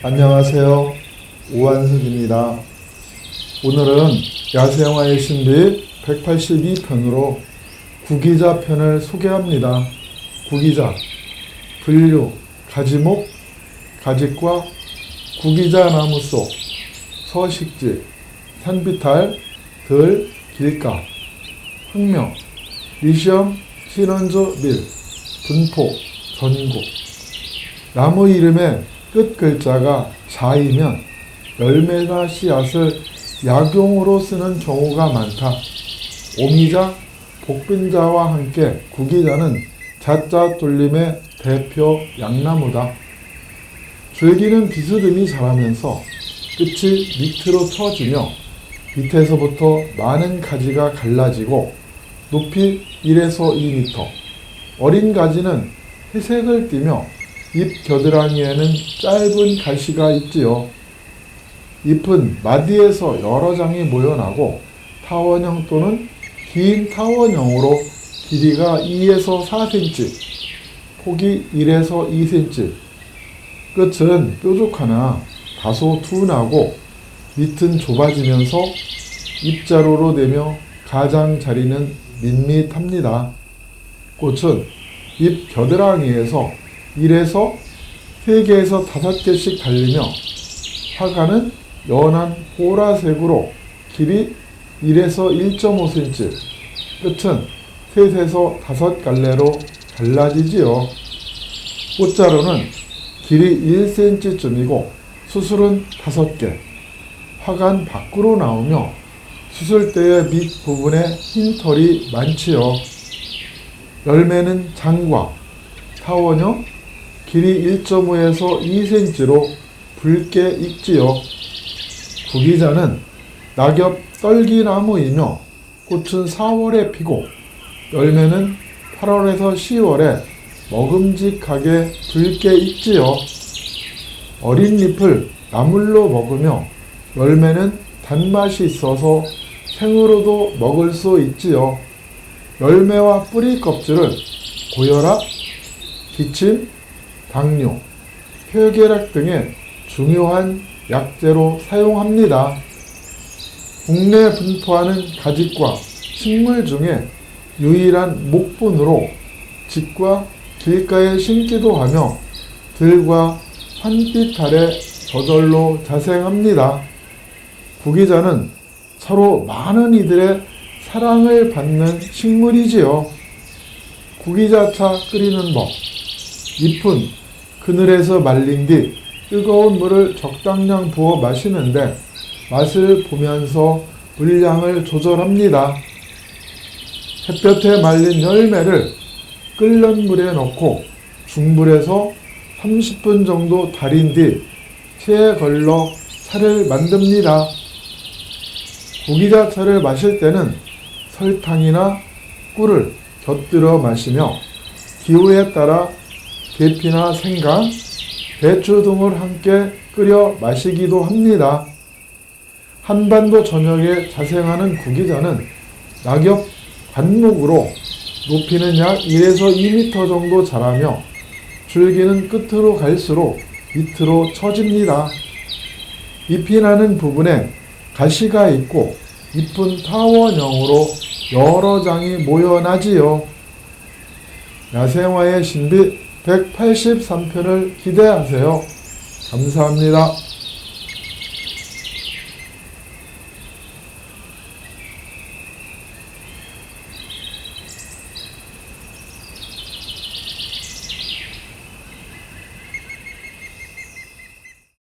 안녕하세요. 오한석입니다. 오늘은 야생화의 신비 182편으로 구기자 편을 소개합니다. 구기자, 분류, 가지목, 가직과 구기자 나무 속, 서식지, 산비탈, 들, 길가, 흑명, 리시엄, 신원조, 밀, 분포, 전국. 나무 이름의 끝 글자가 자이면 열매나 씨앗을 약용으로 쓰는 경우가 많다. 오미자, 복빈자와 함께 구기자는 자자 돌림의 대표 약나무다. 줄기는 비스듬히 자라면서 끝이 밑으로 처지며 밑에서부터 많은 가지가 갈라지고 높이 1에서 2m, 어린 가지는 회색을 띠며 잎 겨드랑이에는 짧은 가시가 있지요. 잎은 마디에서 여러 장이 모여나고 타원형 또는 긴 타원형으로 길이가 2에서 4cm, 폭이 1에서 2cm, 끝은 뾰족하나 다소 둔하고 밑은 좁아지면서 잎자루로 되며 가장자리는 밋밋합니다. 꽃은 잎 겨드랑이에서 1에서 3개에서 5개씩 달리며 화관은 연한 보라색으로 길이 1에서 1.5cm, 끝은 3에서 5갈래로 갈라지지요. 꽃자루는 길이 1cm쯤이고 수술은 5개, 화관 밖으로 나오며 수술대의 밑부분에 흰 털이 많지요. 열매는 장과 타원형, 길이 1.5에서 2cm로 붉게 익지요. 구기자는 낙엽 떨기나무이며 꽃은 4월에 피고 열매는 8월에서 10월에 먹음직하게 붉게 익지요. 어린 잎을 나물로 먹으며 열매는 단맛이 있어서 생으로도 먹을 수 있지요. 열매와 뿌리 껍질을 고혈압, 기침, 당뇨, 혈궤락 등의 중요한 약재로 사용합니다. 국내 분포하는 가직과 식물 중에 유일한 목분으로 집과 길가에 심기도 하며 들과 산빛 아래 저절로 자생합니다. 구기자는 서로 많은 이들의 사랑을 받는 식물이지요. 구기자차 끓이는 법. 잎은 그늘에서 말린 뒤 뜨거운 물을 적당량 부어 마시는데 맛을 보면서 물량을 조절합니다. 햇볕에 말린 열매를 끓는 물에 넣고 중불에서 30분 정도 달인 뒤 체에 걸러 차를 만듭니다. 구기자차를 마실 때는 설탕이나 꿀을 곁들여 마시며 기호에 따라 계피나 생강, 배추 등을 함께 끓여 마시기도 합니다. 한반도 전역에 자생하는 구기자는 낙엽 관목으로 높이는 약 1에서 2m 정도 자라며 줄기는 끝으로 갈수록 밑으로 처집니다. 잎이 나는 부분에 가시가 있고 잎은 타원형으로 여러 장이 모여나지요. 야생화의 신비 183편을 기대하세요. 감사합니다.